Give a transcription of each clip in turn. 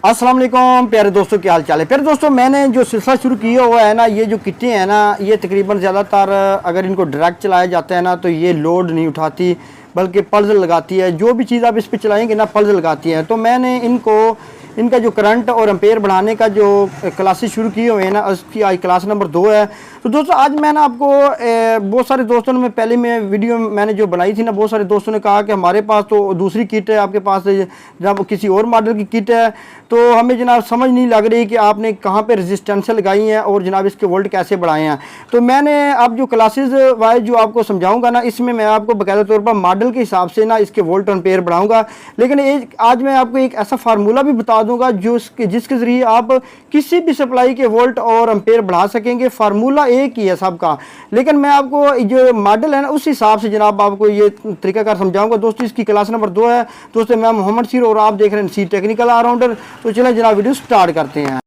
अस्सलाम वालेकुम प्यारे दोस्तों, क्या हाल चाल है। प्यारे दोस्तों, मैंने जो सिलसिला शुरू किया हुआ है ना, ये जो किटें हैं ना, ये तकरीबन ज़्यादातर अगर इनको डायरेक्ट चलाया जाता है ना तो ये लोड नहीं उठाती बल्कि पल्स लगाती है। जो भी चीज़ आप इस पर चलाएंगे ना पल्स लगाती है। तो मैंने इनका जो करंट और एम्पेयर बढ़ाने का जो क्लासेस शुरू किए हुए हैं ना, उसकी आज क्लास नंबर 2 है। तो दोस्तों आज मैं ना आपको बहुत सारे दोस्तों ने पहले मैं वीडियो मैंने जो बनाई थी ना, बहुत सारे दोस्तों ने कहा कि हमारे पास तो दूसरी किट है, आपके पास जनाब किसी और मॉडल की किट है, तो हमें जनाब समझ नहीं लग रही कि आपने कहाँ पे रेजिस्टेंस लगाई हैं और जनाब इसके वोल्ट कैसे बढ़ाए हैं। तो मैंने अब जो क्लासेस वाइज जो आपको समझाऊंगा ना, इसमें मैं आपको बाकायदा तौर पर मॉडल के हिसाब से ना इसके वोल्ट एम्पेयर बढ़ाऊंगा। लेकिन आज मैं आपको एक ऐसा फार्मूला भी बता दूंगा जिसके ज़रिए आप किसी भी सप्लाई के वोल्ट और एम्पेयर बढ़ा सकेंगे। फार्मूला एक ही है सबका, लेकिन मैं आपको जो मॉडल है ना उस हिसाब से जनाब आपको ये तरीकाकार समझाऊंगा। दोस्तों इसकी क्लास नंबर 2 है। दोस्तों मैं मोहम्मद सीर और आप देख रहे हैं सी टेक्निकल ऑलराउंडर। तो चलें जनाब वीडियो स्टार्ट करते हैं।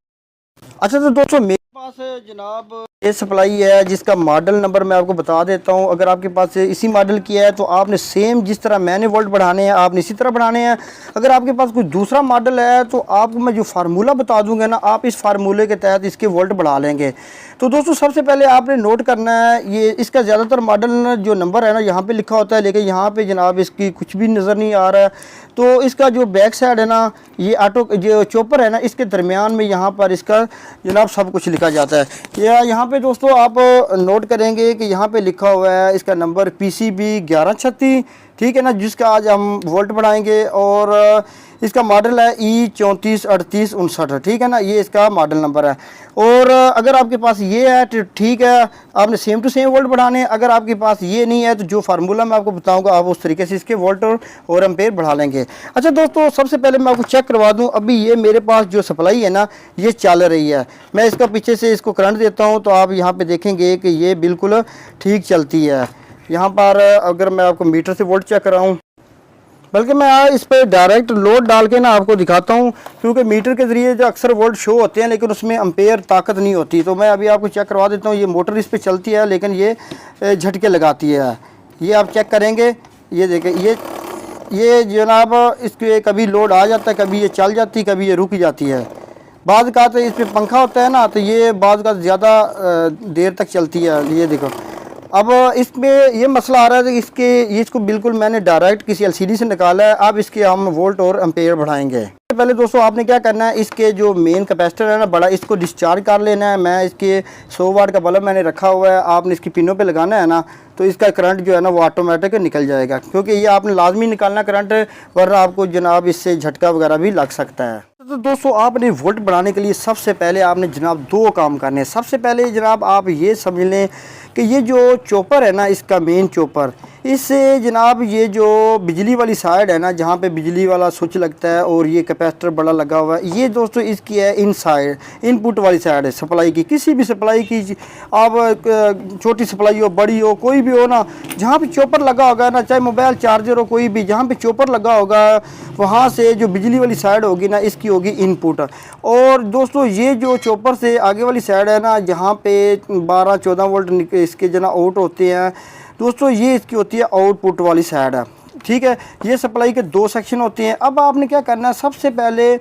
अच्छा तो दोस्तों मेरे पास जनाब ये सप्लाई है जिसका मॉडल नंबर मैं आपको बता देता हूँ। अगर आपके पास इसी मॉडल की है तो आपने सेम जिस तरह मैंने वोल्ट बढ़ाने हैं आपने इसी तरह बढ़ाने हैं। अगर आपके पास कोई दूसरा मॉडल है तो आपको मैं जो फार्मूला बता दूंगा ना, आप इस फार्मूले के तहत इसके वोल्ट बढ़ा लेंगे। तो दोस्तों सबसे पहले आपने नोट करना है, ये इसका ज़्यादातर मॉडल जो नंबर है ना यहाँ पे लिखा होता है, लेकिन यहाँ पे जनाब इसकी कुछ भी नज़र नहीं आ रहा है। तो इसका जो बैक साइड है ना, ये ऑटो जो चॉपर है ना, इसके दरमियान में यहाँ पर इसका जनाब सब कुछ लिखा जाता है। या यहाँ पे दोस्तों आप नोट करेंगे कि यहाँ पे लिखा हुआ है इसका नंबर PCB 1136, ठीक है ना, जिसका आज हम वोल्ट बढ़ाएंगे। और इसका मॉडल है E343859, ठीक है ना, ये इसका मॉडल नंबर है। और अगर आपके पास ये है तो ठीक है, आपने सेम टू सेम वोल्ट बढ़ाने हैं। अगर आपके पास ये नहीं है तो जो फार्मूला मैं आपको बताऊंगा आप उस तरीके से इसके वोल्ट और एम्पेयर बढ़ा लेंगे। अच्छा दोस्तों सबसे पहले मैं आपको चेक करवा दूं, अभी ये मेरे पास जो सप्लाई है ना ये चल रही है। मैं इसका पीछे से इसको करंट देता हूँ तो आप यहाँ पर देखेंगे कि ये बिल्कुल ठीक चलती है। यहाँ पर अगर मैं आपको मीटर से वोल्ट चेक कराऊँ, बल्कि मैं इस पर डायरेक्ट लोड डाल के ना आपको दिखाता हूँ, क्योंकि मीटर के ज़रिए जो अक्सर वोल्ट शो होते हैं लेकिन उसमें एम्पेयर ताकत नहीं होती। तो मैं अभी आपको चेक करवा देता हूँ। ये मोटर इस पर चलती है लेकिन ये झटके लगाती है। ये आप चेक करेंगे, ये देखें, ये जनाब इसके कभी लोड आ जाता है, कभी ये चल जाती, कभी ये रुक जाती है। बाद का तो इस पर पंखा होता है ना, तो ये बाद का ज़्यादा देर तक चलती है। ये देखो, अब इसमें ये मसला आ रहा है कि इसको बिल्कुल मैंने डायरेक्ट किसी LCD से निकाला है। अब इसके हम वोल्ट और एम्पेयर बढ़ाएंगे। पहले दोस्तों आपने क्या करना है, इसके जो मेन कैपेसिटर है ना बड़ा, इसको डिस्चार्ज कर लेना है। मैं इसके 100 वाट का बल्ब मैंने रखा हुआ है, आपने इसकी पिनों पे लगाना है ना, तो इसका करंट जो है ना वो ऑटोमेटिक निकल जाएगा, क्योंकि ये आपने लाजमी निकालना करंट, वरना आपको जनाब इससे झटका वगैरह भी लग सकता है। तो दोस्तों आपने वोल्ट बढ़ाने के लिए सबसे पहले आपने जनाब 2 काम करने हैं। सबसे पहले जनाब आप ये समझ लें कि ये जो चॉपर है ना, इसका मेन चॉपर, इससे जनाब ये जो बिजली वाली साइड है ना, जहाँ पे बिजली वाला स्विच लगता है और ये कैपेसिटर बड़ा लगा हुआ है, ये दोस्तों इसकी है इन साइड, इनपुट वाली साइड है सप्लाई की। किसी भी सप्लाई की, आप छोटी सप्लाई हो बड़ी हो कोई भी हो ना, जहाँ पे चॉपर लगा होगा ना, चाहे मोबाइल चार्जर हो कोई भी, जहाँ पे चॉपर लगा होगा वहाँ से जो बिजली वाली साइड होगी ना, इसकी होगी इनपुट। और दोस्तों ये जो चॉपर से आगे वाली साइड है ना, जहाँ पे 12-14 वोल्ट इसके जना आउट होते हैं दोस्तों, ये इसकी होती है आउटपुट वाली साइड है, ठीक है। ये सप्लाई के 2 सेक्शन होते हैं। अब आपने क्या करना है, सबसे पहले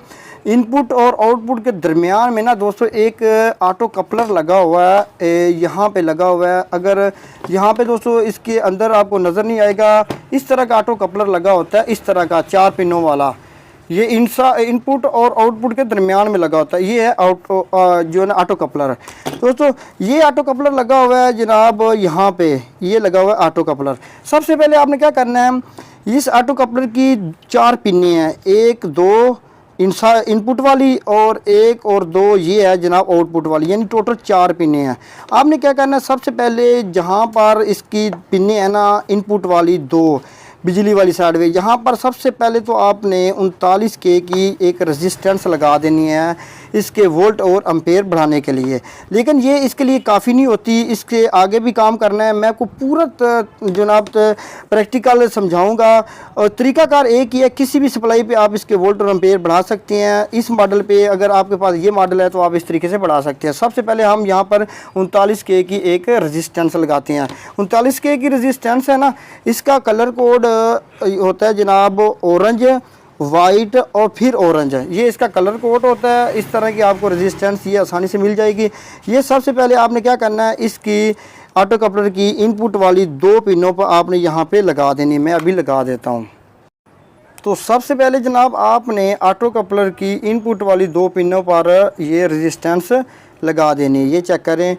इनपुट और आउटपुट के दरमियान में ना दोस्तों एक ऑटो कपलर लगा हुआ है, यहाँ पे लगा हुआ है। अगर यहाँ पे दोस्तों इसके अंदर आपको नज़र नहीं आएगा, इस तरह का ऑटो कपलर लगा होता है, इस तरह का 4 पिनों वाला, ये इनपुट और आउटपुट के दरमियान में लगा होता है। ये है जो है ना ऑटो कपलर है। दोस्तों ये ऑटो कपलर लगा हुआ है जनाब, यहाँ पे ये लगा हुआ है ऑटो कपलर। सबसे पहले आपने क्या करना है, इस ऑटो कपलर की 4 पिनें हैं, 1 2 इनपुट वाली और 1 और 2 ये है जनाब आउटपुट वाली, यानी टोटल 4 पिनें हैं। आपने क्या करना है, सबसे पहले जहाँ पर इसकी पिनें है ना, इनपुट वाली 2 बिजली वाली साइड में, यहाँ पर सबसे पहले तो आपने 39K की एक रेजिस्टेंस लगा देनी है इसके वोल्ट और एम्पेयर बढ़ाने के लिए। लेकिन ये इसके लिए काफ़ी नहीं होती, इसके आगे भी काम करना है। मैं आपको पूरा जनाब प्रैक्टिकल समझाऊंगा। और तरीकाकार एक ही है, किसी भी सप्लाई पे आप इसके वोल्ट और एम्पेयर बढ़ा सकते हैं। इस मॉडल पे अगर आपके पास ये मॉडल है तो आप इस तरीके से बढ़ा सकते हैं। सबसे पहले हम यहाँ पर 39K की एक रेजिस्टेंस लगाते हैं। 39K की रेजिस्टेंस है ना, इसका कलर कोड होता है जनाब ऑरेंज, वाइट और फिर ऑरेंज है, ये इसका कलर कोड होता है। इस तरह की आपको रेजिस्टेंस ये आसानी से मिल जाएगी। ये सबसे पहले आपने क्या करना है, इसकी ऑटो कपलर की इनपुट वाली 2 पिनों पर आपने यहाँ पे लगा देनी। मैं अभी लगा देता हूँ। तो सबसे पहले जनाब आपने ऑटो कपलर की इनपुट वाली 2 पिनों पर ये रेजिस्टेंस लगा देनी है। ये चेक करें,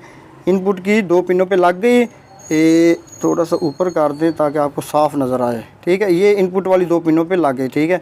इनपुट की 2 पिनों पे लग गई। ये थोड़ा सा ऊपर कर दें ताकि आपको साफ नज़र आए, ठीक है। ये इनपुट वाली 2 पिनों पे लग गई, ठीक है।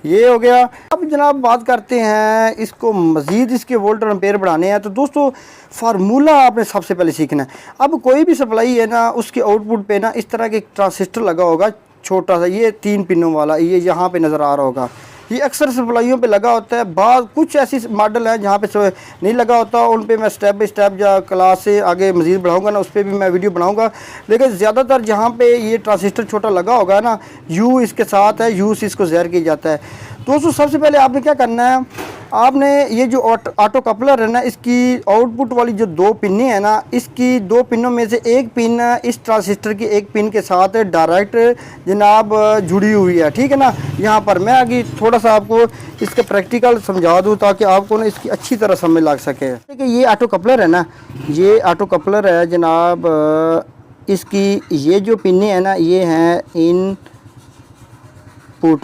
ये हो गया। अब जनाब बात करते हैं इसको मज़ीद इसके वोल्ट और एम्पेयर बढ़ाने हैं। तो दोस्तों फार्मूला आपने सबसे पहले सीखना है। अब कोई भी सप्लाई है ना, उसके आउटपुट पे ना इस तरह के ट्रांजिस्टर लगा होगा छोटा सा, ये 3 पिनों वाला, ये यहाँ पे नज़र आ रहा होगा। ये अक्सर सप्लाइयों पे लगा होता है। बाद कुछ ऐसी मॉडल हैं जहाँ पे नहीं लगा होता, उन पे मैं स्टेप बाय स्टेप जो क्लास से आगे मज़ीद बढ़ाऊंगा ना, उस पर भी मैं वीडियो बनाऊंगा। लेकिन ज़्यादातर जहाँ पे ये ट्रांजिस्टर छोटा लगा होगा ना, यू इसके साथ है, यू से इसको ज़हर किया जाता है। दोस्तों सबसे पहले आपने क्या करना है, आपने ये जो ऑटो कपलर है ना, इसकी आउटपुट वाली जो 2 पिनें हैं ना, इसकी 2 पिनों में से एक पिन इस ट्रांजिस्टर की एक पिन के साथ डायरेक्ट जनाब जुड़ी हुई है, ठीक है ना। यहाँ पर मैं आगे थोड़ा सा आपको इसका प्रैक्टिकल समझा दूँ ताकि आपको ना इसकी अच्छी तरह समझ लग सके। देखिए ये ऑटो कपलर है ना, ये ऑटो कपलर है जनाब। इसकी ये जो पिनें हैं ना, ये हैं इनपुट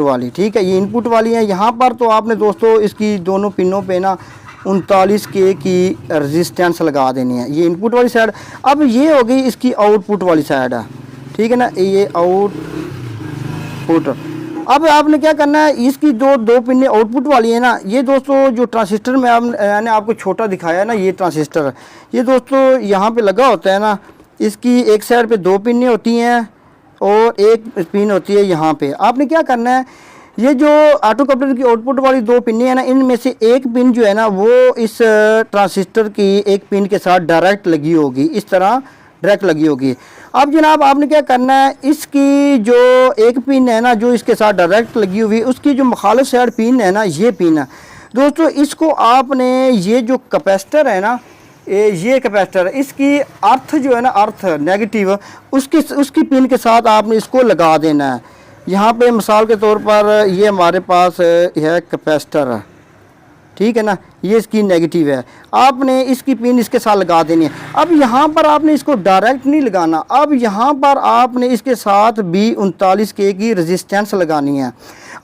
वाली, ठीक है। ये इनपुट वाली है। यहाँ पर तो आपने दोस्तों इसकी दोनों पिनों पे ना 39K की रेजिस्टेंस लगा देनी है, ये इनपुट वाली साइड। अब ये हो गई इसकी आउटपुट वाली साइड है, ठीक है ना, ये आउटपुट। अब आपने क्या करना है, इसकी दो पिनें आउटपुट वाली है ना, ये दोस्तों जो ट्रांजिस्टर में मैंने आपको छोटा दिखाया है ना, ये ट्रांजिस्टर ये दोस्तों यहाँ पे लगा होता है ना। इसकी एक साइड पे 2 पिनें होती हैं और एक पिन होती है यहाँ पे। आपने क्या करना है, ये जो ऑटो कपलर की आउटपुट वाली 2 पिनें हैं ना, इनमें से एक पिन जो है ना, वो इस ट्रांजिस्टर की एक पिन के साथ डायरेक्ट लगी होगी, इस तरह डायरेक्ट लगी होगी। अब जनाब आपने क्या करना है, इसकी जो एक पिन है ना, जो इसके साथ डायरेक्ट लगी हुई, उसकी जो मुखालिफ साइड पिन है ना, ये पिन है दोस्तों। इसको आपने ये जो कैपेसिटर है ना, ये कैपेसिटर, इसकी अर्थ जो है ना, अर्थ नेगेटिव, उसकी पिन के साथ आपने इसको लगा देना है। यहाँ पे मिसाल के तौर पर ये हमारे पास है कैपेसिटर, ठीक है ना, ये इसकी नेगेटिव है। आपने इसकी पिन इसके साथ लगा देनी है। अब यहाँ पर आपने इसको डायरेक्ट नहीं लगाना, अब यहाँ पर आपने इसके साथ भी 39K की रेजिस्टेंस लगानी है।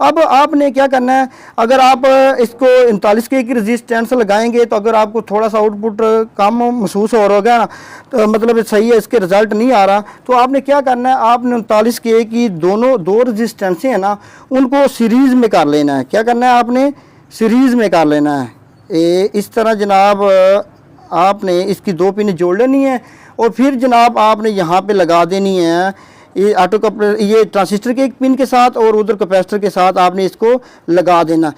अब आपने क्या करना है, अगर आप इसको 39K की रेजिस्टेंस लगाएंगे तो अगर आपको थोड़ा सा आउटपुट कम महसूस हो रहा होगा ना, तो मतलब सही है, इसके रिज़ल्ट नहीं आ रहा, तो आपने क्या करना है, आपने 39K की दो रेजिस्टेंसें हैं ना, उनको सीरीज़ में कर लेना है। क्या करना है, आपने सीरीज़ में कर लेना है। इस तरह जनाब आपने इसकी 2 पिन जोड़ लेनी है और फिर जनाब आपने यहाँ पे लगा देनी है ये ऑटो कपलर, ये ट्रांजिस्टर के एक पिन के साथ और उधर कैपेसिटर के साथ आपने इसको लगा देना।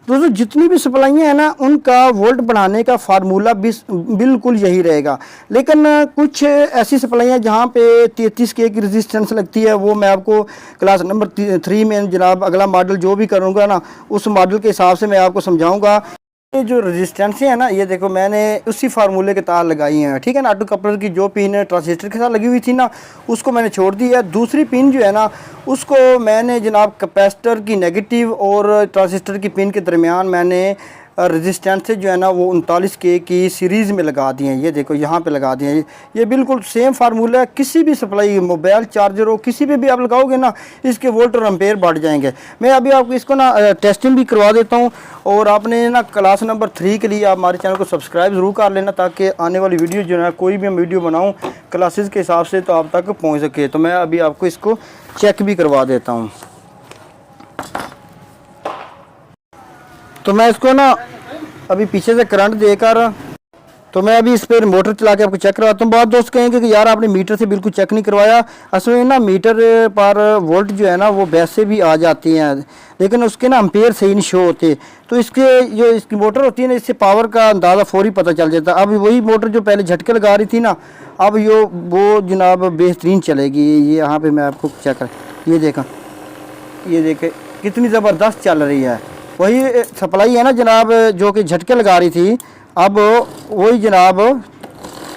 दोस्तों जितनी भी सप्लाइयाँ हैं ना, उनका वोल्ट बढ़ाने का फार्मूला बिल्कुल यही रहेगा। लेकिन कुछ ऐसी सप्लाइयाँ जहाँ पे 33K की रेजिस्टेंस लगती है, वो मैं आपको क्लास नंबर 3 में जनाब अगला मॉडल जो भी करूँगा ना, उस मॉडल के हिसाब से मैं आपको समझाऊँगा। ये जो रेजिस्टेंसें हैं ना, ये देखो मैंने उसी फार्मूले के तार लगाई हैं, ठीक है ना। ऑटो कपलर की जो पिन ट्रांजिस्टर के साथ लगी हुई थी ना, उसको मैंने छोड़ दी है। दूसरी पिन जो है ना, उसको मैंने जनाब कैपेसिटर की नेगेटिव और ट्रांजिस्टर की पिन के दरमियान मैंने रेजिस्टेंस जो है ना, वो 39K की सीरीज़ में लगा दी हैं। ये देखो यहाँ पे लगा दिए हैं। ये बिल्कुल सेम फार्मूला है। किसी भी सप्लाई, मोबाइल चार्जर हो, किसी पे भी आप लगाओगे ना, इसके वोल्ट और एम्पेयर बढ़ जाएंगे। मैं अभी आपको इसको ना टेस्टिंग भी करवा देता हूँ। और आपने ना क्लास नंबर 3 के लिए आप हमारे चैनल को सब्सक्राइब ज़रूर कर लेना, ताकि आने वाली वीडियो जो है, कोई भी हम वीडियो बनाऊँ क्लासेस के हिसाब से, तो आप तक पहुँच सके। तो मैं अभी आपको इसको चेक भी करवा देता हूँ। तो मैं इसको ना अभी पीछे से करंट देकर, तो मैं अभी इस पर मोटर चला के आपको चेक करवाता हूँ। बहुत दोस्त कहेंगे कि यार आपने मीटर से बिल्कुल चेक नहीं करवाया। असल में ना मीटर पर वोल्ट जो है ना, वो वैसे भी आ जाती हैं, लेकिन उसके ना एम्पेयर सही नहीं शो होते। तो इसके जो इसकी मोटर होती है ना, इससे पावर का अंदाज़ा फौरी पता चल जाता है। अब वही मोटर जो पहले झटके लगा रही थी ना, अब वो जनाब बेहतरीन चलेगी। ये यहाँ पर मैं आपको चेक कर, ये देखें कितनी ज़बरदस्त चल रही है। वही सप्लाई है ना जनाब, जो कि झटके लगा रही थी, अब वही जनाब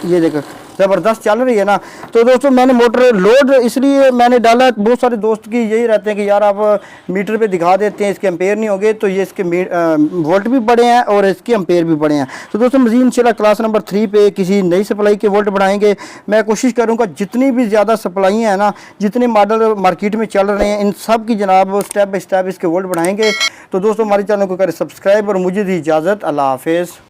ये देखो ज़बरदस्त चल रही है ना। तो दोस्तों मैंने मोटर लोड इसलिए मैंने डाला, बहुत सारे दोस्त की यही रहते हैं कि यार आप मीटर पे दिखा देते हैं इसके एम्पेयर नहीं होंगे, तो ये इसके वोल्ट भी बड़े हैं और इसके एम्पेयर भी बड़े हैं। तो दोस्तों मज़ीद इंशाल्लाह क्लास नंबर 3 पे किसी नई सप्लाई के वोल्ट बढ़ाएंगे। मैं कोशिश करूँगा जितनी भी ज़्यादा सप्लाई हैं ना, जितने मॉडल मार्केट में चल रहे हैं, इन सब की जनाब स्टेप बाई स्टेप इसके वोल्ट बढ़ाएंगे। तो दोस्तों हमारे चैनल को करें सब्सक्राइब और मुझे दी इजाज़त। अल्लाह हाफिज़।